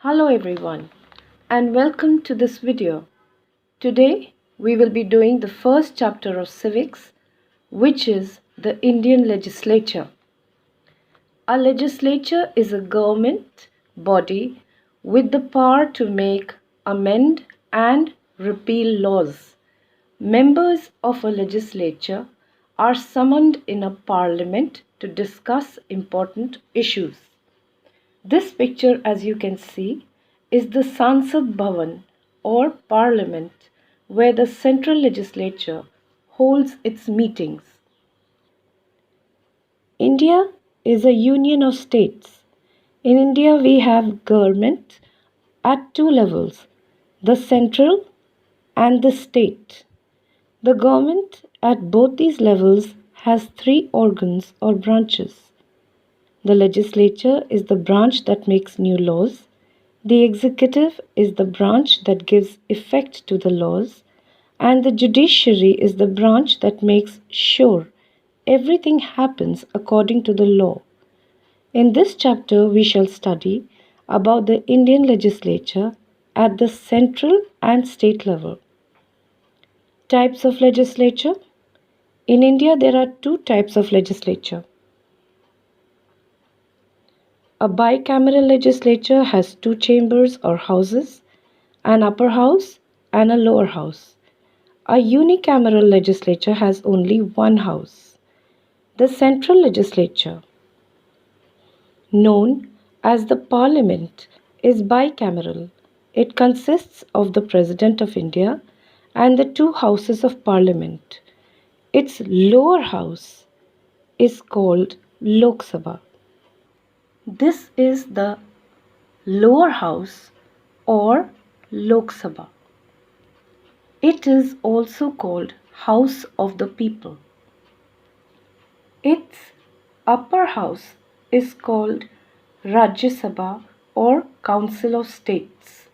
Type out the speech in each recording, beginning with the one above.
Hello everyone and welcome to this video. Today we will be doing the first chapter of Civics, which is the Indian Legislature. A legislature is a government body with the power to make, amend and repeal laws. Members of a legislature are summoned in a parliament to discuss important issues. This picture, as you can see, is the Sansad Bhavan or Parliament where the central legislature holds its meetings. India is a union of states. In India, we have government at two levels, the central and the state. The government at both these levels has three organs or branches. The legislature is the branch that makes new laws. The executive is the branch that gives effect to the laws. And the judiciary is the branch that makes sure everything happens according to the law. In this chapter, we shall study about the Indian legislature at the central and state level. Types of legislature. In India, there are two types of legislature. A bicameral legislature has two chambers or houses, an upper house and a lower house. A unicameral legislature has only one house. The central legislature, known as the parliament, is bicameral. It consists of the President of India and the two houses of parliament. Its lower house is called Lok Sabha. This is the lower house or Lok Sabha. It is also called House of the People. Its upper house is called Rajya Sabha or Council of States.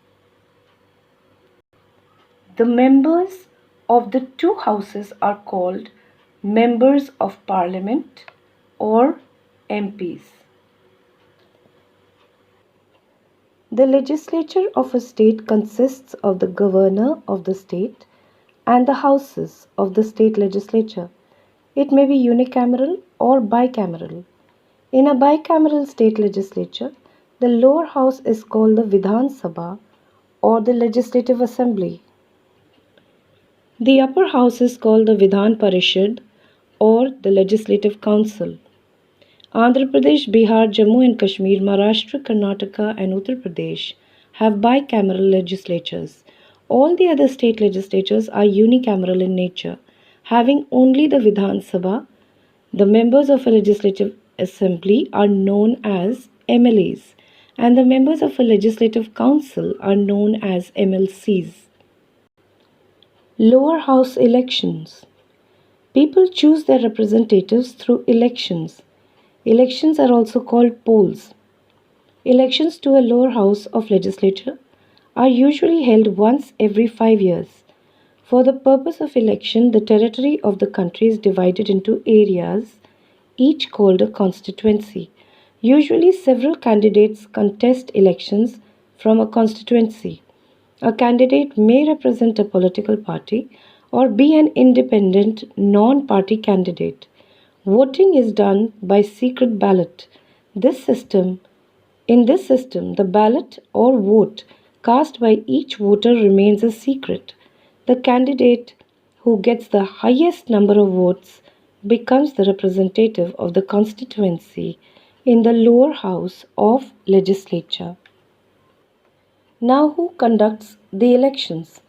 The members of the two houses are called Members of Parliament or MPs. The legislature of a state consists of the governor of the state and the houses of the state legislature. It may be unicameral or bicameral. In a bicameral state legislature, the lower house is called the Vidhan Sabha or the Legislative Assembly. The upper house is called the Vidhan Parishad or the Legislative Council. Andhra Pradesh, Bihar, Jammu and Kashmir, Maharashtra, Karnataka and Uttar Pradesh have bicameral legislatures. All the other state legislatures are unicameral in nature, having only the Vidhan Sabha. The members of a legislative assembly are known as MLAs and the members of a legislative council are known as MLCs. Lower house elections. People choose their representatives through elections. Elections are also called polls. Elections to a lower house of legislature are usually held once every 5 years. For the purpose of election, the territory of the country is divided into areas, each called a constituency. Usually, several candidates contest elections from a constituency. A candidate may represent a political party or be an independent non-party candidate. Voting is done by secret ballot. In this system, the ballot or vote cast by each voter remains a secret. The candidate who gets the highest number of votes becomes the representative of the constituency in the lower house of legislature. Now, who conducts the elections?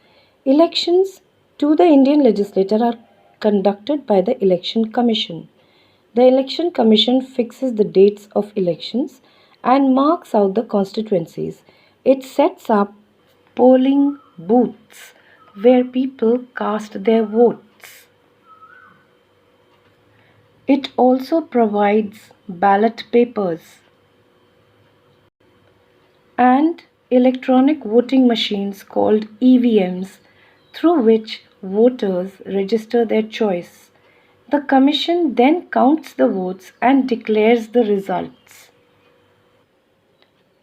Elections to the Indian legislature are conducted by the Election Commission. The Election Commission fixes the dates of elections and marks out the constituencies. It sets up polling booths where people cast their votes. It also provides ballot papers and electronic voting machines called EVMs through which voters register their choice. The commission then counts the votes and declares the results.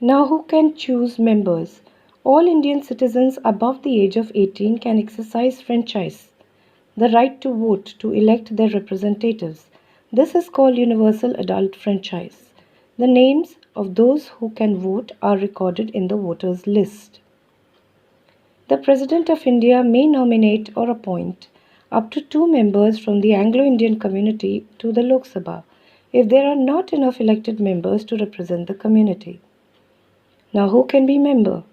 Now, who can choose members? All Indian citizens above the age of 18 can exercise franchise, the right to vote to elect their representatives. This is called universal adult franchise. The names of those who can vote are recorded in the voters' list. The President of India may nominate or appoint up to two members from the Anglo-Indian community to the Lok Sabha if there are not enough elected members to represent the community. Now, who can be member?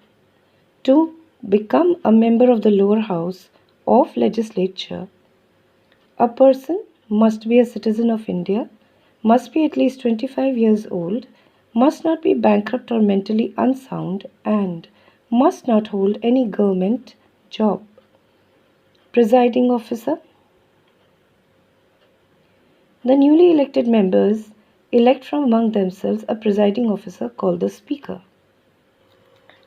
To become a member of the lower house of legislature, a person must be a citizen of India, must be at least 25 years old, must not be bankrupt or mentally unsound, and must not hold any government job. Presiding officer. The newly elected members elect from among themselves a presiding officer called the Speaker.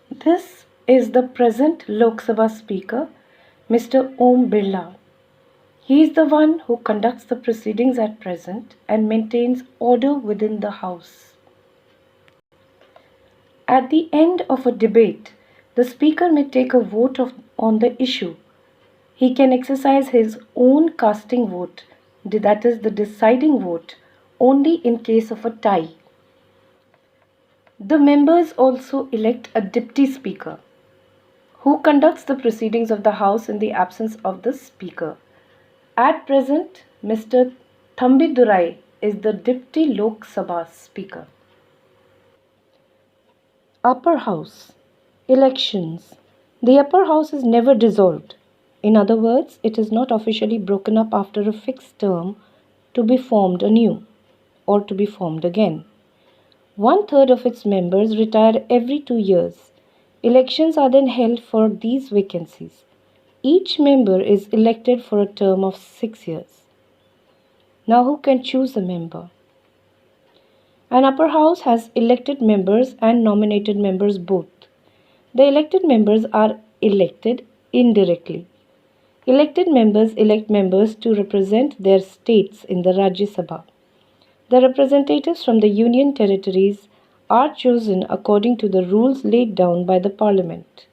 This is the present Lok Sabha Speaker, Mr. Om Birla. He is the one who conducts the proceedings at present and maintains order within the House. At the end of a debate, the Speaker may take a vote on the issue. He can exercise his own casting vote, that is, the deciding vote, only in case of a tie. The members also elect a Deputy Speaker, who conducts the proceedings of the House in the absence of the Speaker. At present, Mr. Thambidurai is the Deputy Lok Sabha Speaker. Upper House. Elections. The Upper House is never dissolved. In other words, it is not officially broken up after a fixed term to be formed anew or to be formed again. 1/3 of its members retire every 2 years. Elections are then held for these vacancies. Each member is elected for a term of 6 years. Now, who can choose a member? An upper house has elected members and nominated members both. The elected members are elected indirectly. Elected members elect members to represent their states in the Rajya Sabha. The representatives from the union territories are chosen according to the rules laid down by the Parliament.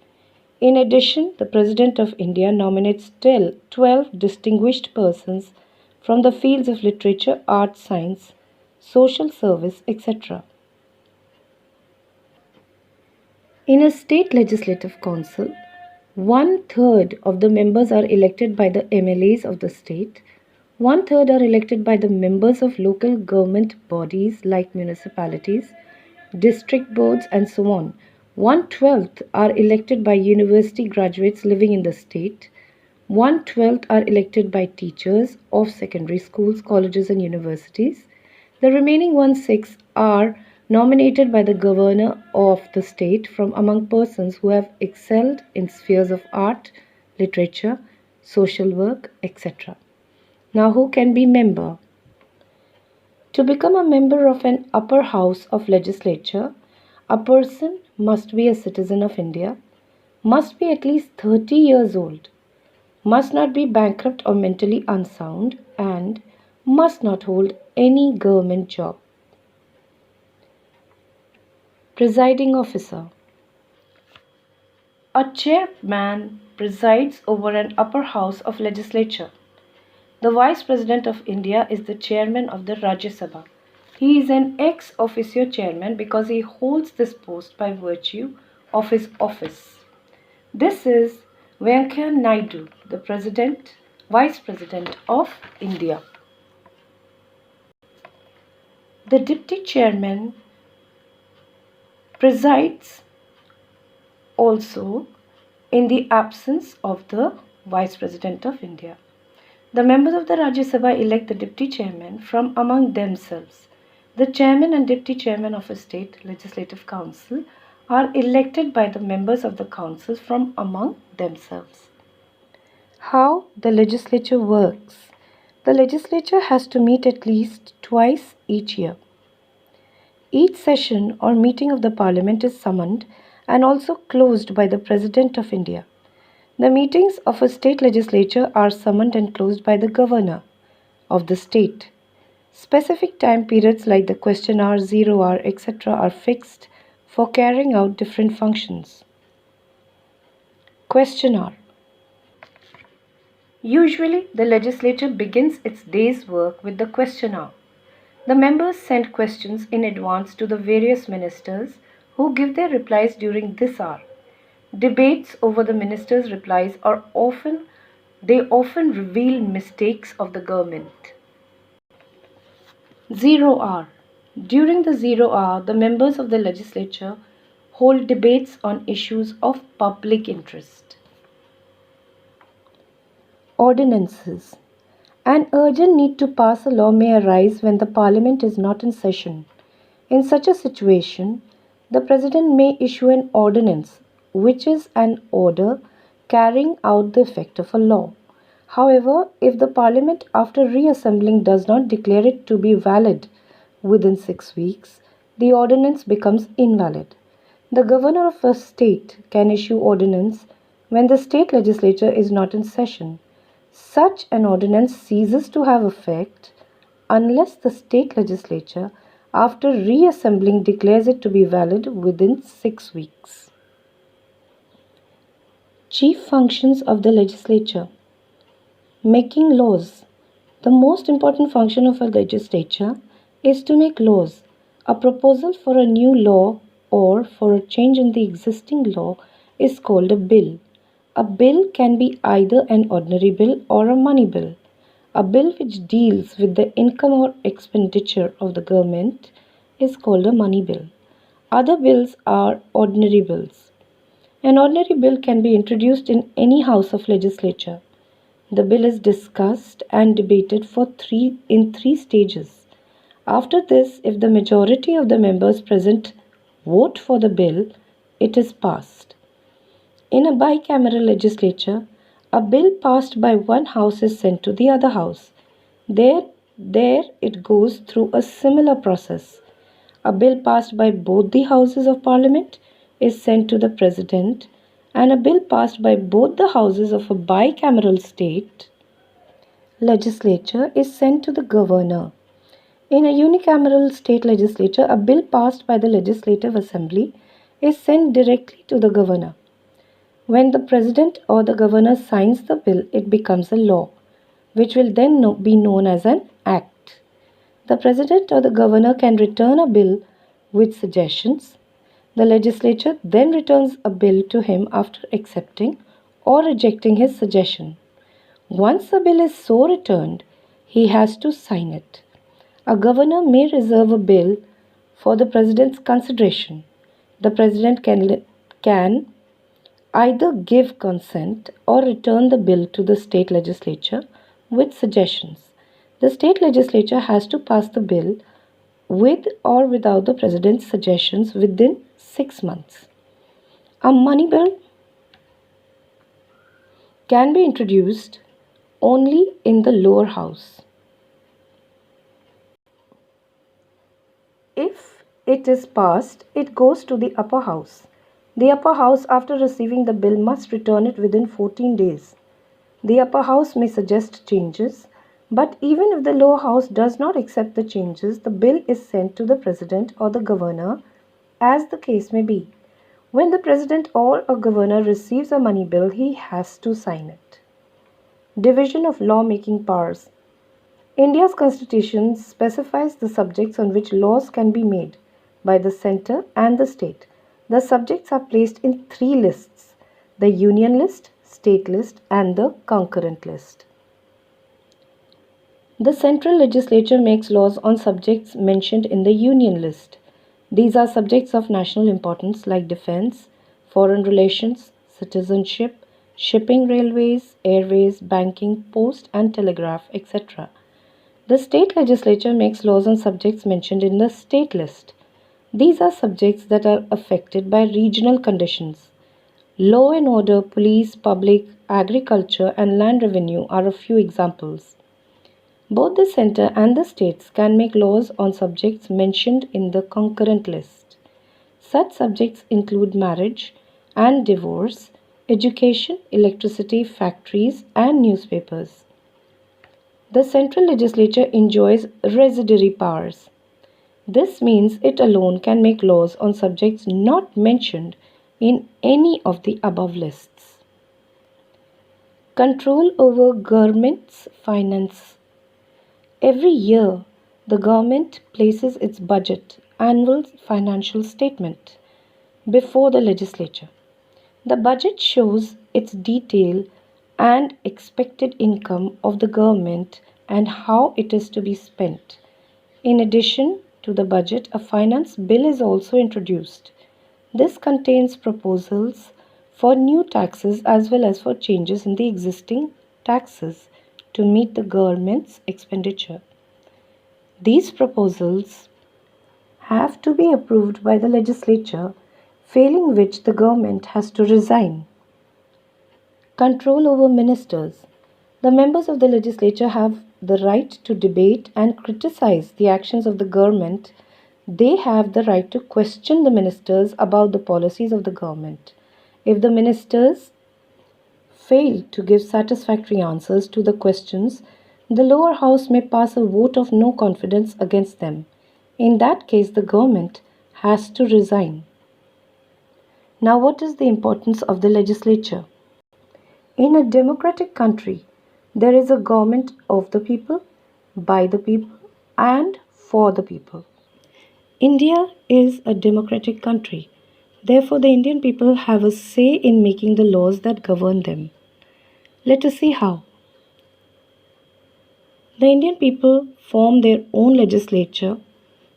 In addition, the President of India nominates 12 distinguished persons from the fields of literature, art, science, social service, etc. In a state legislative council, 1/3 of the members are elected by the MLAs of the state, 1/3 are elected by the members of local government bodies like municipalities, district boards, and so on. 1/12 are elected by university graduates living in the state. 1/12 are elected by teachers of secondary schools, colleges, and universities. The remaining 1/6 are nominated by the governor of the state from among persons who have excelled in spheres of art, literature, social work, etc. Now, who can be member? To become a member of an upper house of legislature, a person must be a citizen of India, must be at least 30 years old, must not be bankrupt or mentally unsound, and must not hold any government job. Presiding officer. A chairman presides over an upper house of legislature. The Vice President of India is the chairman of the Rajya Sabha. He is an ex officio chairman because he holds this post by virtue of his office. This is Venkaiah Naidu, the Vice President of India. The Deputy Chairman presides also in the absence of the Vice President of India. The members of the Rajya Sabha elect the Deputy Chairman from among themselves. The Chairman and Deputy Chairman of a state legislative council are elected by the members of the council from among themselves. How the legislature works. The legislature has to meet at least twice each year. Each session or meeting of the Parliament is summoned and also closed by the President of India. The meetings of a state legislature are summoned and closed by the governor of the state. Specific time periods like the question hour, 0 hour, etc. are fixed for carrying out different functions. Question hour. Usually, the legislature begins its day's work with the question hour. The members send questions in advance to the various ministers who give their replies during this hour. Debates over the ministers' replies often reveal mistakes of the government. Zero hour. During the zero hour, the members of the legislature hold debates on issues of public interest. Ordinances. An urgent need to pass a law may arise when the parliament is not in session. In such a situation, the president may issue an ordinance, which is an order carrying out the effect of a law. However, if the parliament after reassembling does not declare it to be valid within 6 weeks, the ordinance becomes invalid. The governor of a state can issue ordinance when the state legislature is not in session. Such an ordinance ceases to have effect unless the state legislature, after reassembling, declares it to be valid within 6 weeks. Chief functions of the legislature. Making laws. The most important function of a legislature is to make laws. A proposal for a new law or for a change in the existing law is called a bill. A bill can be either an ordinary bill or a money bill. A bill which deals with the income or expenditure of the government is called a money bill. Other bills are ordinary bills. An ordinary bill can be introduced in any house of legislature. The bill is discussed and debated in three stages. After this, if the majority of the members present vote for the bill, it is passed. In a bicameral legislature, a bill passed by one house is sent to the other house. There it goes through a similar process. A bill passed by both the houses of parliament is sent to the president, and a bill passed by both the houses of a bicameral state legislature is sent to the governor. In a unicameral state legislature, a bill passed by the legislative assembly is sent directly to the governor. When the president or the governor signs the bill, it becomes a law, which will then be known as an act. The president or the governor can return a bill with suggestions. The legislature then returns a bill to him after accepting or rejecting his suggestion. Once a bill is so returned, he has to sign it. A governor may reserve a bill for the president's consideration. The president can either give consent or return the bill to the state legislature with suggestions. The state legislature has to pass the bill with or without the president's suggestions within 6 months. A money bill can be introduced only in the lower house. If it is passed, it goes to the upper house. The upper house, after receiving the bill, must return it within 14 days. The upper house may suggest changes, but even if the lower house does not accept the changes, the bill is sent to the president or the governor, as the case may be. When the president or a governor receives a money bill, he has to sign it. Division of law-making powers. India's constitution specifies the subjects on which laws can be made by the centre and the state. The subjects are placed in 3 lists: the union list, state list, and the concurrent list. The central legislature makes laws on subjects mentioned in the union list. These are subjects of national importance like defense, foreign relations, citizenship, shipping, railways, airways, banking, post and telegraph, etc. The state legislature makes laws on subjects mentioned in the state list. These are subjects that are affected by regional conditions. Law and order, police, public, agriculture, and land revenue are a few examples. Both the centre and the states can make laws on subjects mentioned in the concurrent list. Such subjects include marriage and divorce, education, electricity, factories, and newspapers. The central legislature enjoys residuary powers. This means it alone can make laws on subjects not mentioned in any of the above lists. Control over government's finance. Every year, the government places its budget, annual financial statement, before the legislature. The budget shows its detail and expected income of the government and how it is to be spent. In addition to the budget, a finance bill is also introduced. This contains proposals for new taxes as well as for changes in the existing taxes to meet the government's expenditure. These proposals have to be approved by the legislature, failing which the government has to resign. Control over ministers. The members of the legislature have the right to debate and criticize the actions of the government. They have the right to question the ministers about the policies of the government. If the ministers fail to give satisfactory answers to the questions, the lower house may pass a vote of no confidence against them. In that case, the government has to resign. Now, what is the importance of the legislature? In a democratic country, there is a government of the people, by the people, and for the people. India is a democratic country. Therefore, the Indian people have a say in making the laws that govern them. Let us see how. The Indian people form their own legislature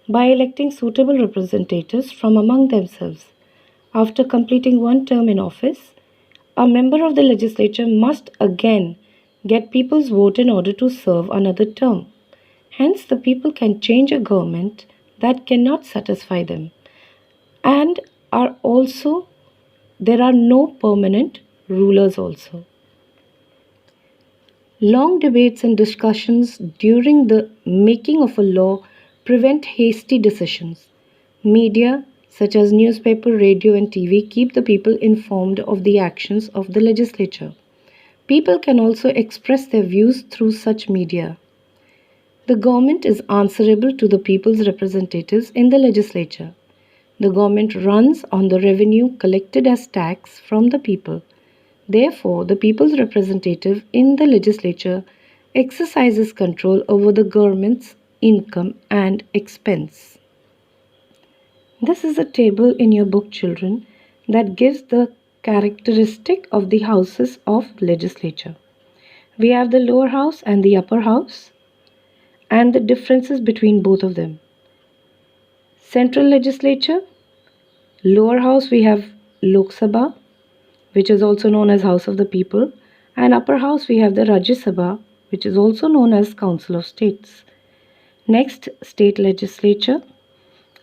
by electing suitable representatives from among themselves. After completing one term in office, a member of the legislature must again get people's vote in order to serve another term. Hence, the people can change a government that cannot satisfy them. And there are no permanent rulers also. Long debates and discussions during the making of a law prevent hasty decisions. Media, such as newspaper, radio, and TV, keep the people informed of the actions of the legislature. People can also express their views through such media. The government is answerable to the people's representatives in the legislature. The government runs on the revenue collected as tax from the people. Therefore, the people's representative in the legislature exercises control over the government's income and expense. This is a table in your book, children, that gives the characteristic of the houses of legislature. We have the lower house and the upper house and the differences between both of them. Central legislature, lower house we have Lok Sabha, which is also known as House of the People, and upper house we have the Rajya Sabha, which is also known as Council of States. Next, state legislature.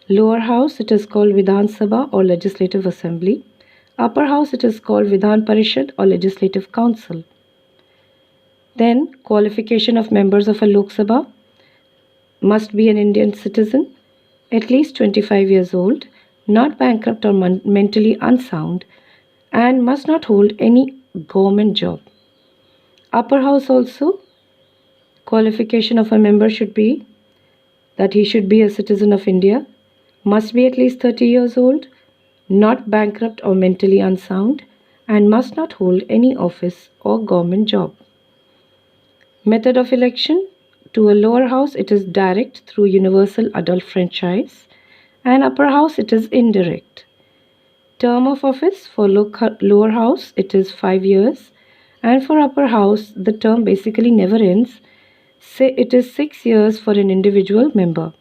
Lower house it is called Vidhan Sabha or Legislative Assembly. Upper house it is called Vidhan Parishad or Legislative Council. Then, qualification of members of a Lok Sabha must be an Indian citizen, at least 25 years old, not bankrupt or mentally unsound, and must not hold any government job. Upper house also, qualification of a member should be that he should be a citizen of India, must be at least 30 years old, not bankrupt or mentally unsound, and must not hold any office or government job. Method of election. To a lower house it is direct through universal adult franchise, and upper house it is indirect. Term of office for lower house it is 5 years, and for upper house the term basically never ends. Say it is 6 years for an individual member.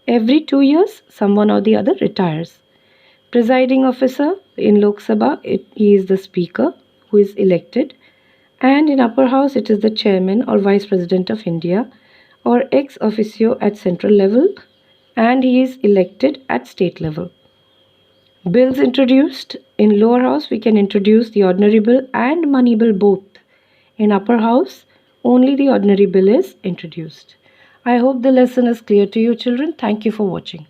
Every 2 years someone or the other retires. Presiding officer in Lok Sabha he is the speaker who is elected, and in upper house it is the chairman or vice president of India or ex officio at central level, and he is elected at state level. Bills introduced. In lower house we can introduce the ordinary bill and money bill both. In upper house only the ordinary bill is introduced. I hope the lesson is clear to you, children. Thank you for watching.